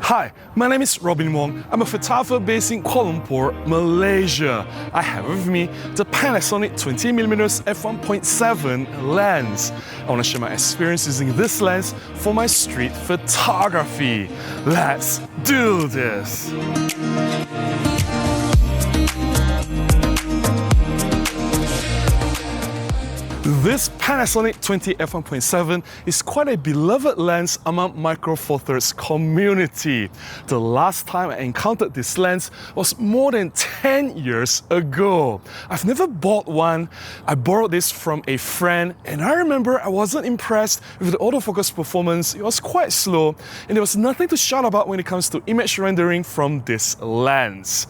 Hi, my name is Robin Wong. I'm a photographer based in Kuala Lumpur, Malaysia. I have with me the Panasonic 20mm f1.7 lens. I want to share my experience using this lens for my street photography. Let's do this! This Panasonic 20 f1.7 is quite a beloved lens among Micro Four Thirds community. The last time I encountered this lens was more than 10 years ago. I've never bought one. I borrowed this from a friend, and I remember I wasn't impressed with the autofocus performance. It was quite slow, and there was nothing to shout about when it comes to image rendering from this lens.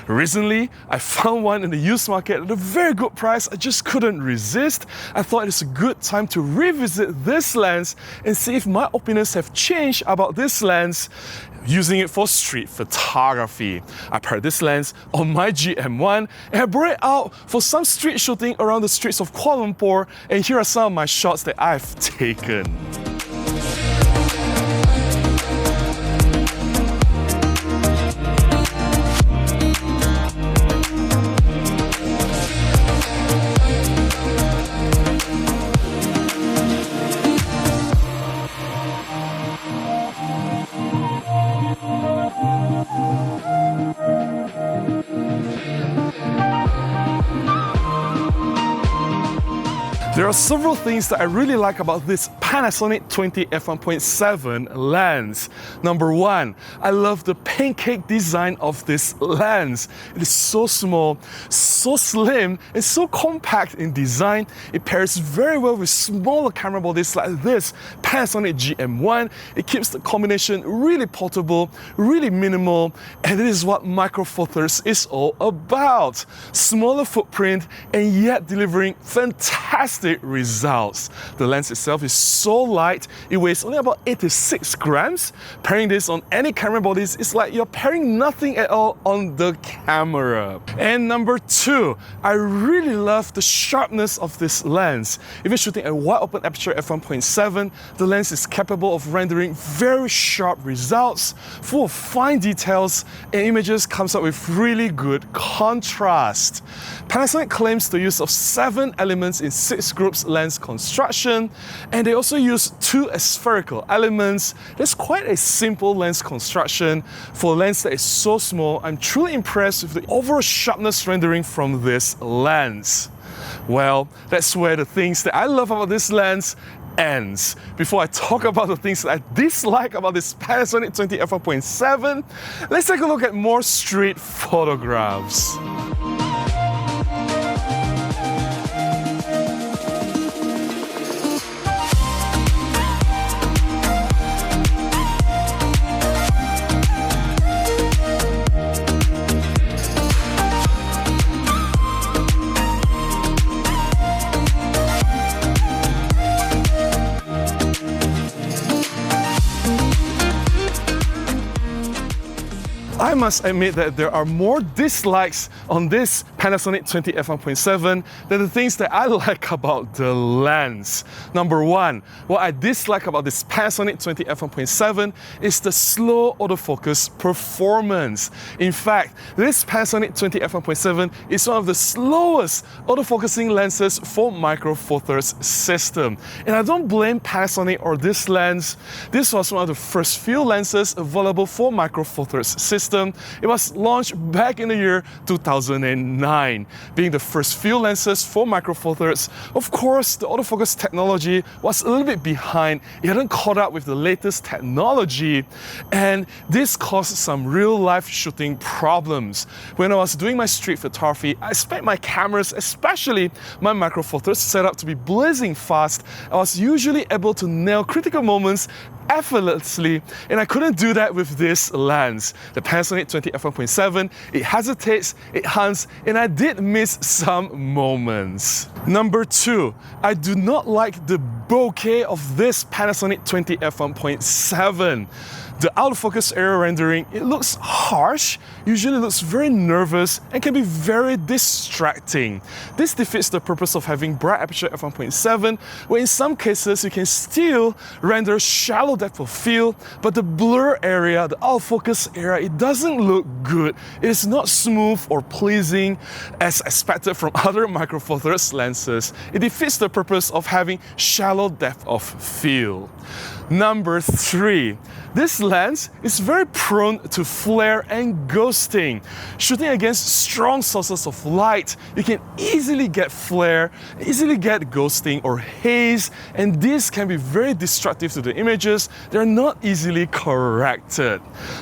Recently, I found one in the used market at a very good price. I just couldn't resist. I thought it's a good time to revisit this lens and see if my opinions have changed about this lens using it for street photography. I paired this lens on my GM1 and I brought it out for some street shooting around the streets of Kuala Lumpur, and here are some of my shots that I've taken. There are several things that I really like about this Panasonic 20 f1.7 lens. Number one, I love the pancake design of this lens. It is so small, so slim, and so compact in design. It pairs very well with smaller camera bodies like this Panasonic GM1. It keeps the combination really portable, really minimal, and it is what Micro Four Thirds is all about. Smaller footprint and yet delivering fantastic results. The lens itself is so light, it weighs only about 86 grams. Pairing this on any camera bodies is like you're pairing nothing at all on the camera. And number two, I really love the sharpness of this lens. If you're shooting a wide open aperture f1.7, the lens is capable of rendering very sharp results, full of fine details, and images comes out with really good contrast. Panasonic claims the use of 7 elements in 6 groups lens construction, and they also use 2 spherical elements. That's quite a simple lens construction. For a lens that is so small, I'm truly impressed with the overall sharpness rendering from this lens. Well, that's where the things that I love about this lens ends. Before I talk about the things that I dislike about this Panasonic 20 f1.7, let's take a look at more street photographs. I must admit that there are more dislikes on this Panasonic 20 f1.7 than the things that I like about the lens. Number one, what I dislike about this Panasonic 20 f1.7 is the slow autofocus performance. In fact, this Panasonic 20 f1.7 is one of the slowest autofocusing lenses for Micro Four Thirds system. And I don't blame Panasonic or this lens. This was one of the first few lenses available for Micro Four Thirds system. It was launched back in the year 2009. Being the first few lenses for Micro Four Thirds, of course, the autofocus technology was a little bit behind. It hadn't caught up with the latest technology, and this caused some real-life shooting problems. When I was doing my street photography, I expect my cameras, especially my Micro Four Thirds setup, to be blazing fast. I was usually able to nail critical moments effortlessly, and I couldn't do that with this lens. The Panasonic 20 f1.7, it hesitates, it hunts, and I did miss some moments. Number two, I do not like the bokeh of this Panasonic 20 f1.7. The autofocus area rendering, it looks harsh, usually looks very nervous, and can be very distracting. This defeats the purpose of having bright aperture f1.7, where in some cases you can still render shallow depth of field, but the blur area, the autofocus area, it doesn't look good. It is not smooth or pleasing as expected from other Micro Four Thirds lenses. It defeats the purpose of having shallow depth of field. Number 3, this lens is very prone to flare and ghosting. Shooting against strong sources of light, you can easily get flare, easily get ghosting or haze, and this can be very destructive to the images. They're not easily corrected.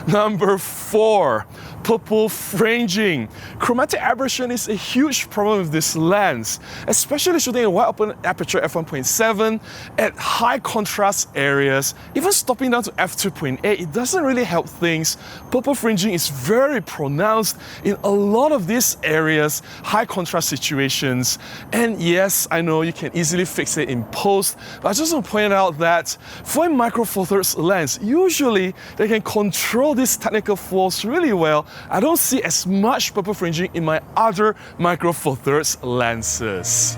Number 4, purple fringing. Chromatic aberration is a huge problem with this lens, especially shooting at wide open aperture f1.7 at high contrast areas. Even stopping down to f2.8, it doesn't really help things. Purple fringing is very pronounced in a lot of these areas, high contrast situations. And yes, I know you can easily fix it in post, but I just want to point out that for a Micro Four Thirds lens, usually they can control these technical flaws really well. I don't see as much purple fringing in my other Micro Four Thirds lenses.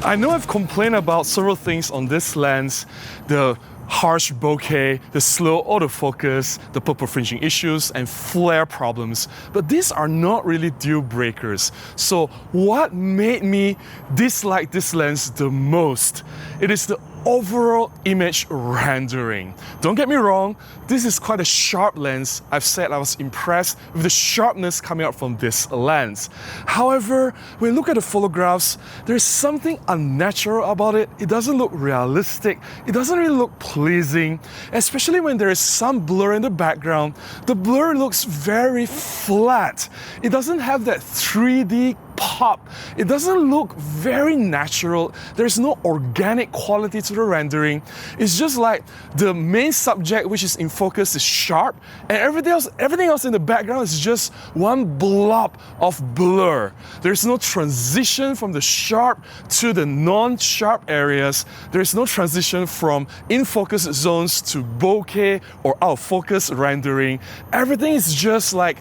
I know I've complained about several things on this lens, the harsh bokeh, the slow autofocus, the purple fringing issues, and flare problems, but these are not really deal breakers. So what made me dislike this lens the most? It is the overall image rendering. Don't get me wrong, this is quite a sharp lens. I've said I was impressed with the sharpness coming out from this lens. However, when you look at the photographs, there's something unnatural about it. It doesn't look realistic. It doesn't really look pleasing, especially when there is some blur in the background. The blur looks very flat. It doesn't have that 3D pop. It doesn't look very natural. There's no organic quality to the rendering. It's just like the main subject, which is in focus, is sharp, and everything else in the background is just one blob of blur. There's no transition from the sharp to the non-sharp areas. There's no transition from in-focus zones to bokeh or out-of-focus rendering. Everything is just like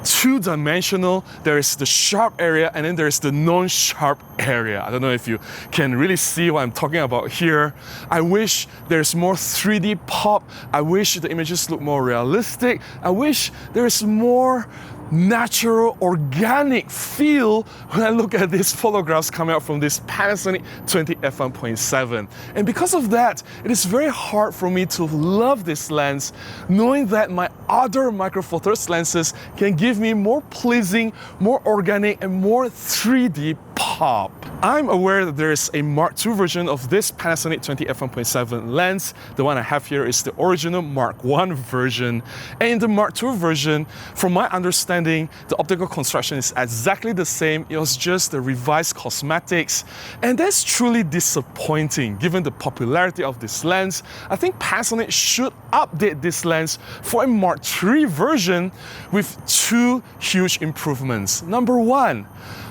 two-dimensional. There is the sharp area and then there's the non-sharp area. I don't know if you can really see what I'm talking about here. I wish there's more 3D pop. I wish the images look more realistic. I wish there's more natural, organic feel when I look at these photographs coming out from this Panasonic 20 f1.7. And because of that, it is very hard for me to love this lens, knowing that my other Micro Four Thirds lenses can give me more pleasing, more organic, and more 3D pop. I'm aware that there is a Mark II version of this Panasonic 20 f1.7 lens. The one I have here is the original Mark I version. And in the Mark II version, from my understanding, the optical construction is exactly the same. It was just the revised cosmetics. And that's truly disappointing given the popularity of this lens. I think Panasonic should update this lens for a Mark III version with two huge improvements. Number 1,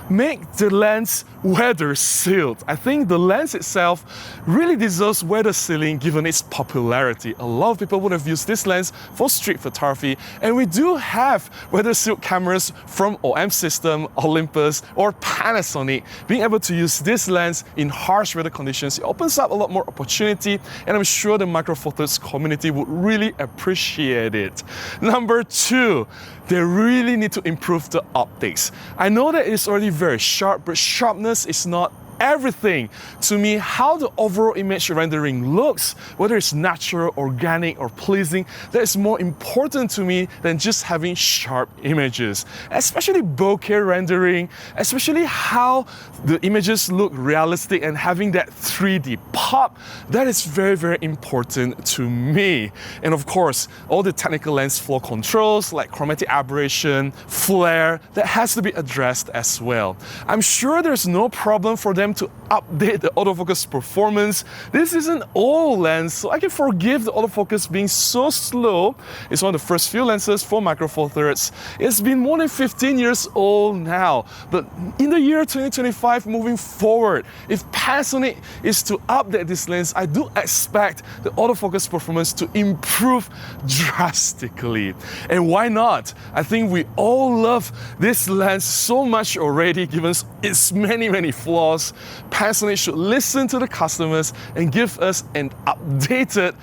make the lens weather sealed. I think the lens itself really deserves weather sealing given its popularity. A lot of people would have used this lens for street photography, and we do have weather sealed cameras from OM System, Olympus, or Panasonic. Being able to use this lens in harsh weather conditions, it opens up a lot more opportunity, and I'm sure the Micro Four Thirds community would really appreciate it. Number 2, they really need to improve the optics. I know that it's already very sharp, but sharpness is not everything. To me, how the overall image rendering looks, whether it's natural, organic, or pleasing, that is more important to me than just having sharp images. Especially bokeh rendering, especially how the images look realistic and having that 3D pop, that is very, very important to me. And of course, all the technical lens flow controls like chromatic aberration, flare, that has to be addressed as well. I'm sure there's no problem for them to update the autofocus performance. This is an old lens, so I can forgive the autofocus being so slow. It's one of the first few lenses for Micro Four Thirds. It's been more than 15 years old now, but in the year 2025 moving forward, if Panasonic is to update this lens, I do expect the autofocus performance to improve drastically. And why not? I think we all love this lens so much already, given its many flaws. Panasonic should listen to the customers and give us an updated,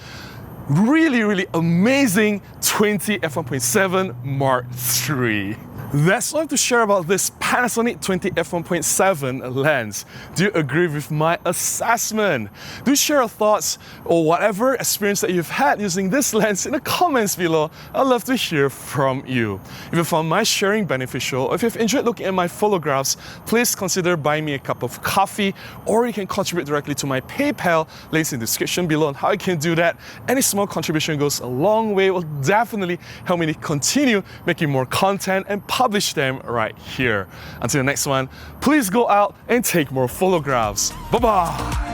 really amazing 20 f1.7 Mark III. That's all I have to share about this Panasonic 20 f1.7 lens. Do you agree with my assessment? Do share your thoughts or whatever experience that you've had using this lens in the comments below. I'd love to hear from you. If you found my sharing beneficial, or if you've enjoyed looking at my photographs, please consider buying me a cup of coffee, or you can contribute directly to my PayPal. Links in the description below on how you can do that. Any small contribution goes a long way. It will definitely help me to continue making more content and publish them right here. Until the next one, please go out and take more photographs. Bye-bye.